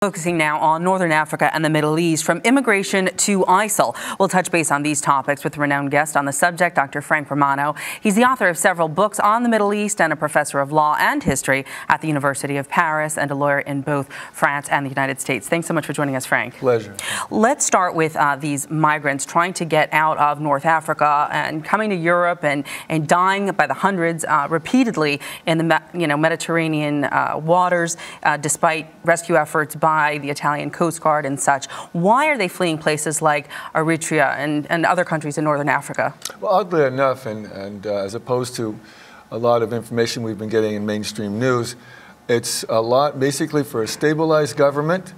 Focusing now on Northern Africa and the Middle East, from immigration to ISIL. We'll touch base on these topics with a renowned guest on the subject, Dr. Frank Romano. He's the author of several books on the Middle East and a professor of law and history at the University of Paris and a lawyer in both France and the United States. Thanks so much for joining us, Frank. Pleasure. Let's start with these migrants trying to get out of North Africa and coming to Europe and dying by the hundreds repeatedly in the Mediterranean waters, despite rescue efforts by the Italian Coast Guard and such. Why are they fleeing places like Eritrea and other countries in Northern Africa? Well, oddly enough, and as opposed to a lot of information we've been getting in mainstream news, it's a lot basically for a stabilized government,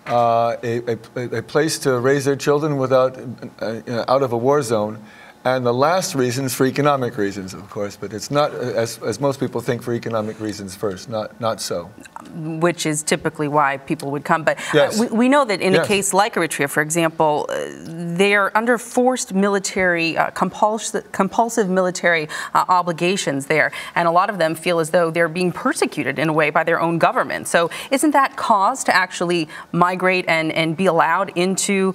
a place to raise their children without out of a war zone. And the last reason is for economic reasons, of course, but it's not, as most people think, for economic reasons first, not so. Which is typically why people would come. But yes. we know that in a case like Eritrea, for example, they're under forced military, compulsive military obligations there. And a lot of them feel as though they're being persecuted in a way by their own government. So isn't that cause to actually migrate and be allowed into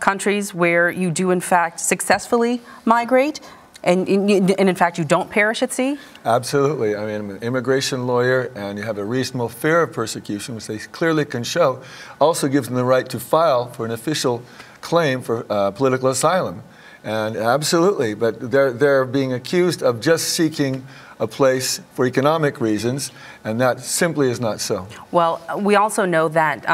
countries where you do, in fact, successfully migrate, and in fact you don't perish at sea? Absolutely. I mean, I'm an immigration lawyer, and you have a reasonable fear of persecution, which they clearly can show, also gives them the right to file for an official claim for political asylum. And absolutely, but they're being accused of just seeking a place for economic reasons, and that simply is not so. Well, we also know that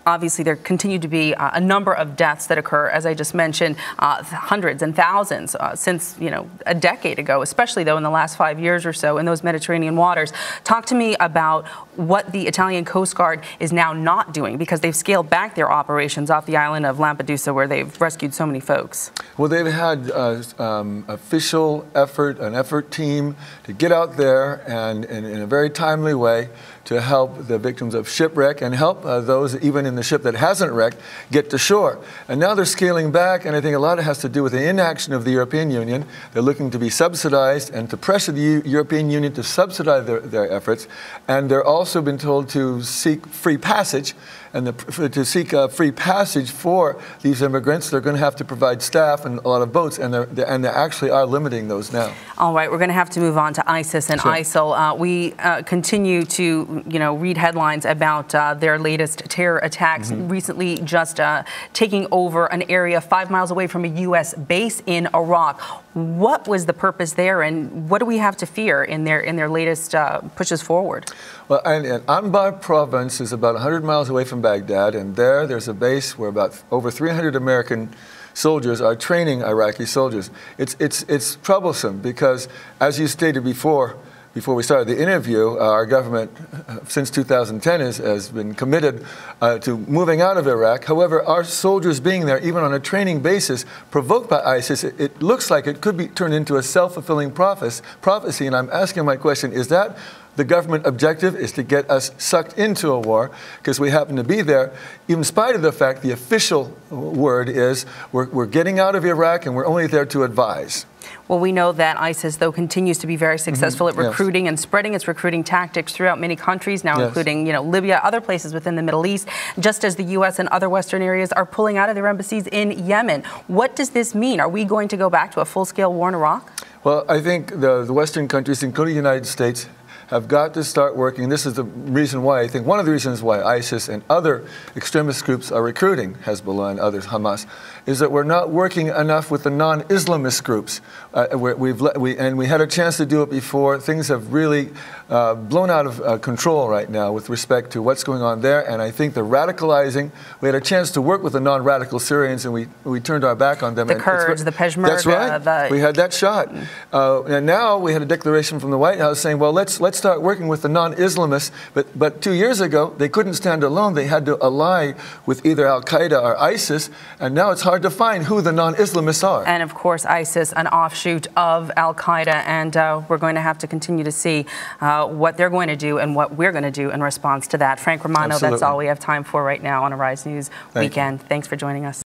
obviously, there continue to be a number of deaths that occur, as I just mentioned, hundreds and thousands since, a decade ago, especially, though, in the last 5 years or so in those Mediterranean waters. Talk to me about what the Italian Coast Guard is now not doing, because they've scaled back their operations off the island of Lampedusa, where they've rescued so many folks. Well, they've had official effort, an effort team to get out there and in a very timely way to help the victims of shipwreck and help those even in the ship that hasn't wrecked get to shore. And now they're scaling back, and I think a lot of it has to do with the inaction of the European Union. They're looking to be subsidized and to pressure the European Union to subsidize their efforts. And they're also been told to seek free passage. And to seek free passage for these immigrants, they're going to have to provide staff and a lot of boats, and they actually are limiting those now. All right, we're going to have to move on to ISIS and ISIL. We continue to, read headlines about their latest terror attacks, recently just taking over an area 5 miles away from a U.S. base in Iraq. What was the purpose there, and what do we have to fear in their latest pushes forward? Well, and Anbar province is about 100 miles away from Baghdad, and there's a base where about over 300 American soldiers are training Iraqi soldiers. It's troublesome because, as you stated before we started the interview, our government since 2010 has been committed to moving out of Iraq. However, our soldiers being there, even on a training basis, provoked by ISIS, it looks like it could be turned into a self-fulfilling prophecy. And I'm asking my question, is that the government objective, is to get us sucked into a war because we happen to be there, in spite of the fact the official word is we're getting out of Iraq and we're only there to advise? Well, we know that ISIS, though, continues to be very successful at recruiting and spreading its recruiting tactics throughout many countries now, including, Libya, other places within the Middle East, just as the U.S. and other Western areas are pulling out of their embassies in Yemen. What does this mean? Are we going to go back to a full-scale war in Iraq? Well, I think the Western countries, including the United States, have got to start working. This is the reason why, I think, one of the reasons why ISIS and other extremist groups are recruiting Hezbollah and others, Hamas, is that we're not working enough with the non-Islamist groups. And we had a chance to do it before. Things have really blown out of control right now with respect to what's going on there. And I think the radicalizing, we had a chance to work with the non-radical Syrians, and we turned our back on them. The Kurds, the Peshmerga. That's right. We had that shot. And now we had a declaration from the White House saying, well, let's start working with the non-Islamists. But 2 years ago, they couldn't stand alone. They had to ally with either Al-Qaeda or ISIS. And now it's hard to find who the non-Islamists are. And of course, ISIS, an offshoot of Al-Qaeda. And we're going to have to continue to see what they're going to do and what we're going to do in response to that. Frank Romano, that's all we have time for right now on Arise News Weekend. Thanks for joining us.